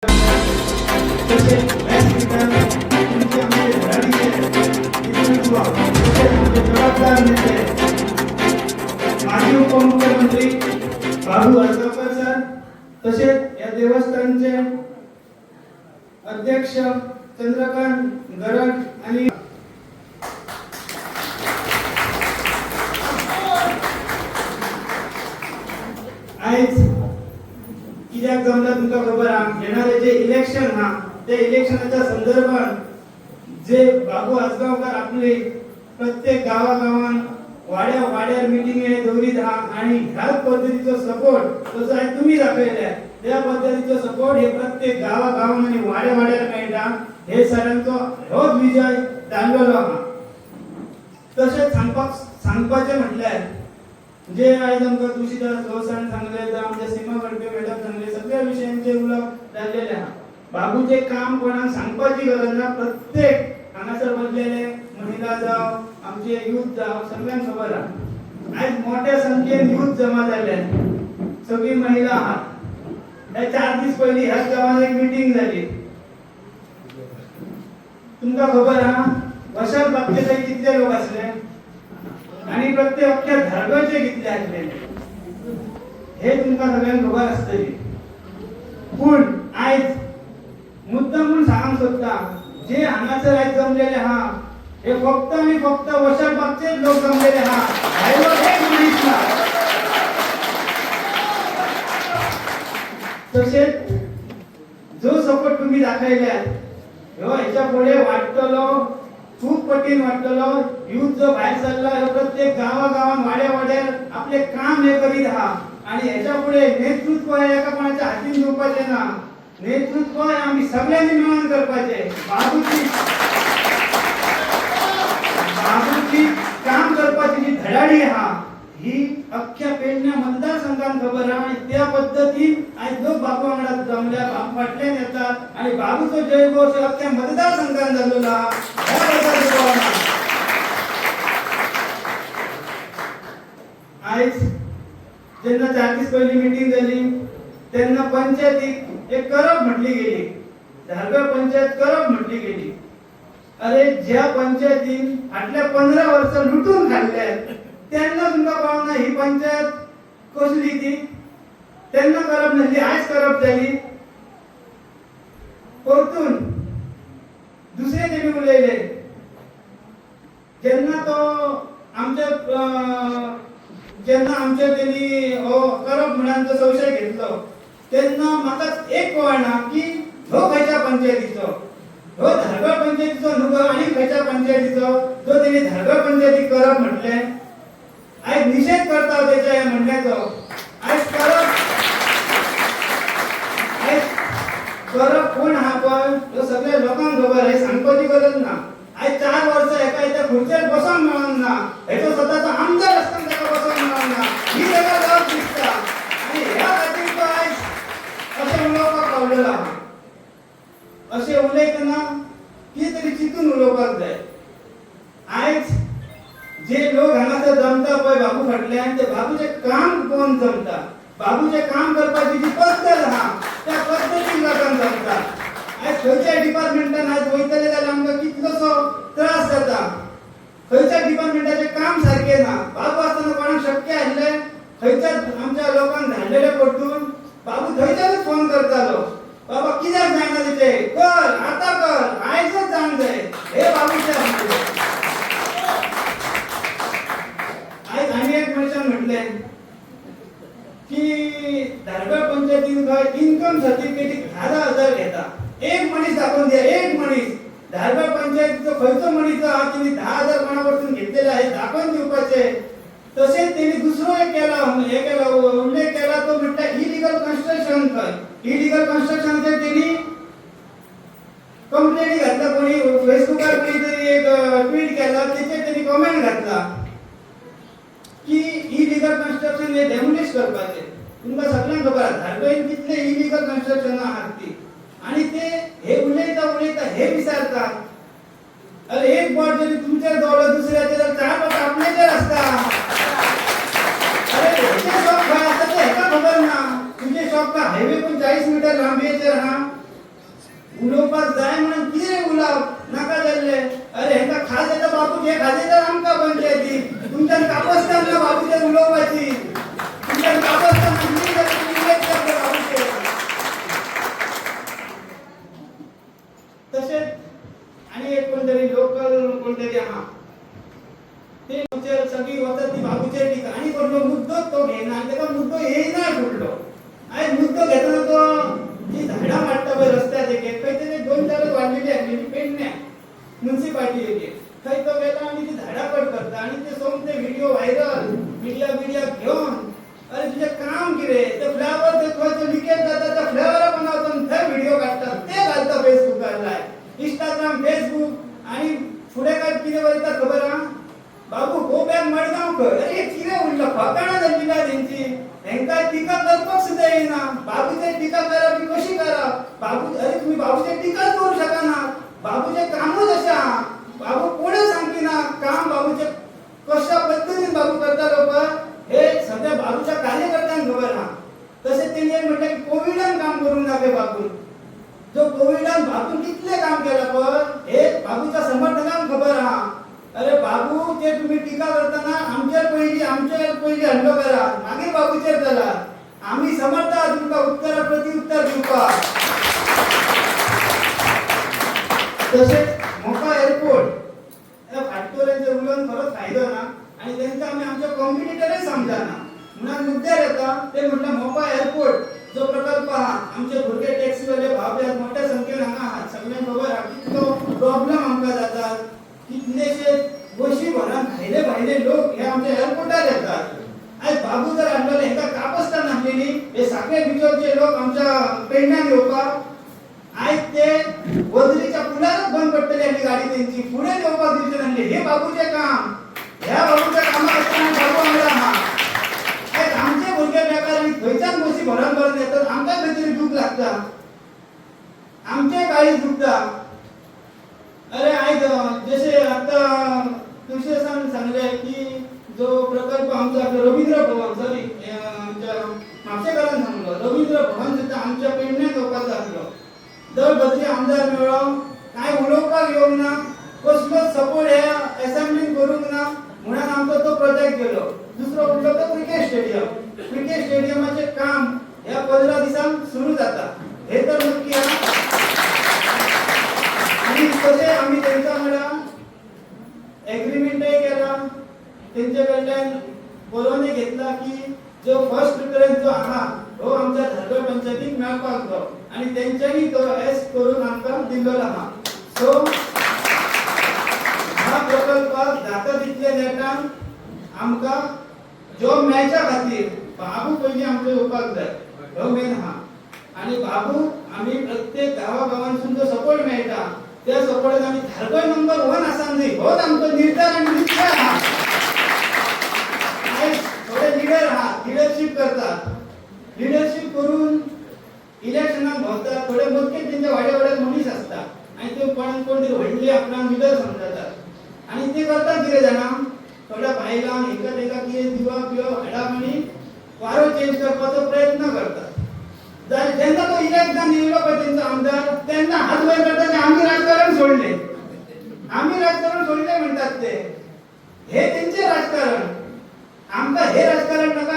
माजी उपमुख्यमंत्री बाबू आजगावकर सर, तसेच या देवस्थानचे अध्यक्ष चंद्रकांत गरड आणि आज कित्याक जमला तुमका खबर हा, येणारे जे इलेक्शन हा त्या इलेक्शनाच्या संदर्भात जे बाबू आजगावकर आपले प्रत्येक गावागावान वाड्या वाड्यार मीटिंग दवरीत हा आणि ह्याच पद्धतीचा सपोर्ट जसं आहे तुम्ही दाखवल्या त्या पद्धतीचा सपोर्ट हे प्रत्येक गावागावान आणि वाड्या वाड्यार मेळटा. हे सरांचो होच विजय जाणवलो हा. तसेच सांगपाचे म्हटल्यार जे आज आमकां तुळशीदास गोसाण सांगले तर आमचे सीमा गडके मॅडम सांगले सगळ्या विषयांचे उलोवप जाल्लेले हा. बाबूचे काम कोणाक सांगपाची गरज ना. प्रत्येक हांगासर बसलेले महिला जावं आमचे युथ जावं सगळ्यांक खबर हा. आज मोठ्या संख्येन युथ जमा जाल्ले सगळी महिला आहात. हे 4 दीस पयलीं ह्याच गावात एक मीटिंग जाली. तुमकां खबर हा वशाल बाबचे थंय कितले लोक आसले आणि प्रत्येक अख्ख्या धर्माचे कितले आसले हे तुमकां सगळ्यांक खबर आसतली. पूण आयज मुद्दाम म्हणून सांगूंक सोदता जे हांगासर आयज जमलेले हा हे फक्त आणि फक्त वशाल बाबचेच लोक जमलेले हा. भायलो एक मनीस ना. तसेच जो सपोर्ट तुम्ही दाखयल्यात ह्यो हेच्या पुढे वाटतलो खूप पटीन वाटतलो. युथ जो भायर सरला ह्यो प्रत्येक गावागावान वाड्या वाड्यार आपले काम हे करीत हा आणि ह्याच्या पुढे नेतृत्व हे एका कोणाच्या हातीन दिवपाचे ना. नेतृत्व आम्ही सगळ्यांनी मिळून करपाचे. बाबूची काम करपाची जी धडाडी हा ही अख्ख्या पेडण्या मतदारसंघात खबर हा आणि त्या पद्धतीन आज लोक बाबू वांगडा जमल्या फाटल्यान येतात आणि बाबूचो जयघोष अख्ख्या मतदारसंघात झालेला हा. आज जेन्ना 4 दीस पयली मीटिंग जाली तेन्ना पंचायतीक एक करप म्हटली गेली. धारगळ पंचायत करप म्हटली गेली. अरे ज्या पंचायतीन फाटल्या 15 वर्सां लुटून खाल्ले तेन्ना तुमकां कळना ही पंचायत कसली ती. तेन्ना करप नासली, आज करप जाली. परतून दुसरे तेणी उलयले जेन्ना आमच्या तेणी हो करप म्हणून संशय घेतलो तेन्ना म्हाका एक कळना की हो खंयच्या पंचायतीचो, हो धारगळ पंचायतीचो न्हू आनी खंयच्या पंचायतीचो जो तेणी धारगळ पंचायतीक करप म्हटले. आज निषेध करता त्याच्या या म्हणण्याचो. आज करप कोण हा पण तो सगळ्या लोकांक खबर आहे. सांगपाची गरज ना. आज 4 वर्सां एका एका खुर्चेर बसोंक मेळोन ना. हेचो स्वताचो आमदार आसतना ताका बसोंक मेळोन ना. ही ताका गरज दिसता आणि ह्या खातीर तो आज अशें उलोवपाक पावलेलो आहा. अशें उलयतना कितें तरी चिंतून उलोवपाक जाय. आज जे लोक हांगासर जमता पळय बाबू फाटल्यान ते बाबूचे काम कोण जमता. बाबूचे काम करपाची जी पद्दत हा त्या पद्दतीन लोकांक जमता. आज खंयच्या डिपार्टमेंटान आज वयतले जाल्यार आमकां कितलोसो त्रास जाता. खंयच्या डिपार्टमेंटाचे काम सारखे ना. बाबू आसतना कोणाक शक्य आसलें खंयच्याच आमच्या लोकांक धाडलेले परतून बाबू थंयच्यानूच फोन करतालो. बाबा कित्याक जायना तिचे कर आता कर आयजच जावंक जाय हे बाबूचे आसले. आज आनी एक मनशान म्हटलें की धारगळ पंचायतीन खंय इन्कम सर्टिफिकेट 10,000 घेता. एक मनीस दाखोवन द्या. एक मनीस धारगळ पंचायतीचो खंयचो मनीस आहा तिने 10,000 कोणा कडसून घेतलेले आहे दाखोवन दिवपाचे. तसेच तेणी दुसरो एक उल्लेख केला तो म्हणटा इलिगल कन्स्ट्रक्शन. खंय इलिगल कन्स्ट्रक्शनचे तेणी कंप्लेंट घातला. कोणी फेसबुकार कोणी तरी एक ट्वीट केला तेचेर तेणी कमेंट घातला की इलिगल कन्स्ट्रक्शन हे डेमोलिश करपाचे. तुमकां सगळ्यांक खबर आसा धारगळीन कितले इलिगल कन्स्ट्रक्शन आहात ती आणि ते हे उलयता हे विचारतात. अरे एक बोट जरी तुमचेर दवरलो दुसऱ्याचेर तर 4 बोट आपल्याचेर आसता. अरे तुझे शॉप खंय आसा ते हेका खबर ना. तुझे शॉप का हायवे पण 40 मीटर लांबीचेर आहा उलोवपाक जाय म्हणून कितें उलोवप नाका जाल्ले अरे हेंका खाज येता बापूचे खाज येता आमकां पंचायती तुमच्यान कापसतान ना बापूचेर उलोवपाची तुमच्यान कापसतान कितें जालें तुमी उलयत करता बापूचेर तशेंच आनी एक कोण तरी लोकल कोण तरी आहा ते बाबूचेर सगळी वचत ती बाबूचेर टिका आनी कोण मुद्दोच तो घेयना आनी ताका मुद्दो येयना फुडलो आयज मुद्दो घेतना तो जी झाडां मारता पळय रस्त्यार एक खंय तरी 2-4 वाडलेली आसलेली पेडण्या म्युनिसिपालिटी थंय तो गेला आनी ती झाडां कट करता आनी ते सोमते व्हिडिओ व्हायरल मिडिया घेवन अरे तुजें काम कितें ते फ्लावर ते खंय लिकेज जाता त्या फ्लावरा पोंदा वचून थंय व्हिडिओ काडटा ते घालता फेसबुकार लायव्ह इंस्टाग्राम फेसबुक आनी फुडें काय कितें वयता खबर आहा बाबू गो बॅक मडगांव कर अरे कितें उरलं फकाणां जाल्ली काय तेंची हेंकां टिका करपाक सुद्दां येयना बाबूचेर टिका करप ही कशी करप बाबू अरे तुमी बाबूचेर टिकाच करूं शकना बाबूचें कामूच अशें आहा बाबू कोणूच सांगची ना काम बाबूचें कशा पद्दतीन बाबू करतालो पळय हे सद्या बाबूच्या कार्यकर्त्यांक खबर आहा तशेंच तेणी म्हटलें की कोविडान काम करूंक ना गे बाबून जो कोविडान बाबून कितलें काम केलां पळय हे बाबूच्या समर्थकांक खबर आहा अरे बाबू ते तुम्ही टीका करताना आमचेर पयली हल्लो करा मागीर बाबूचेर चला आम्ही समर्थ आहात तुमकां उत्तर प्रत्युत्तर दिवपाक तशेंच मोपा एअरपोर्ट ह्या फाटकोऱ्यांचे उलोवन खरोच फायदो ना आनी तेंकां आमी आमचे कॉम्पिटिटरय समजना म्हणून मुद्द्यार येता ते म्हटल्यार मोपा एअरपोर्ट जो प्रकल्प आहा आमचे भुरगे टॅक्सीवाले भाव मोठ्या संख्येन हांगा आहात सगळ्यांक खबर आहा कितलो प्रॉब्लेम आमकां जाता कितलेशे बशी भरान भायले लोक हे आमच्या एअरपोर्टार येतात आयज बाबू जर हाडलेले हेंका कापसतान हाडलेली हे साखळे भितरचे लोक आमच्या पेडण्यान येवपाक आयज ते वजरीच्या पुलारच बंद पडटली आसली गाडी तेंची फुडें येवपाक दिवचे नासले हे बाबूचें काम ह्या बाबूच्या कामा खातीर बाबू वांगडा आहा आयज आमचे भुरगे बेकार थंयच्यान बशी भरून येतात आमकां खंय तरी दूख लागता आमचे काळीज दुखता अरे आयज जशे आता तुळशीदासान सांगले की जो प्रकल्प आमचा रवींद्र भवन सॉरी आमच्या म्हापशेकारान सांगलो रवींद्र भवन सुद्दां आमच्या पेडण्यात येवपाचो आसलो दर बदली आमदार मेळ्ळो कांय उलोवपाक येवंक ना कसलोच सपोर्ट ह्या असेंब्लीन करूंक ना म्हणून आमचो तो प्रोजेक्ट गेलो दुसरो उरलो तो क्रिकेट स्टेडियमाचें काम ह्या 15 दिसांक सुरू जाता हे तर नक्की आहा आणि तसे आम्ही त्यांच्या वांगडा एग्रीमेंटय केला त्यांच्या कडल्यान बरोवने घेतला की जो फर्स्ट प्रिफरन्स जो आहा हो आमच्या धारगळ पंचायतीक मेळपाक जाय आणि तेंच्यांनी तो एस करून आमकां दिल्लो आहा सो ह्या प्रकल्पाक जाता तितले नेटान आमकां जॉब मेळच्या खातीर बाबू पयलीं आमकां येवपाक जाय हो मेन आहा आणि बाबू आम्ही प्रत्येक गावागावांसून जो सपोर्ट मेळटा त्या सपोर्टान आम्ही धारगळ नंबर 1 आसांक जाय होच आमचो निर्धार आणि निश्चय आहा थोडे लिडर आहात लिडरशिप करतात लिडरशिप करून इलेक्शनाक भोंवतात थोडे मजकेत तेंचे वाड्यात मनीस आसता आनी ते कोण तरी व्हडले आपणाक लिडर समजतात आनी ते करतात कितें जाणा थोड्या बायलांक एका कितें दिवप बिवप हाडप आनी वारो चेंज करपाचो प्रयत्न करतात जेन्ना तो इलेक्ट जावन येयलो पळय तेंचो आमदार तेन्ना हात वयर करता की आमी राजकारण सोडले म्हणटात ते हे तेंचे राजकारण आमकां हे राजकारण नाका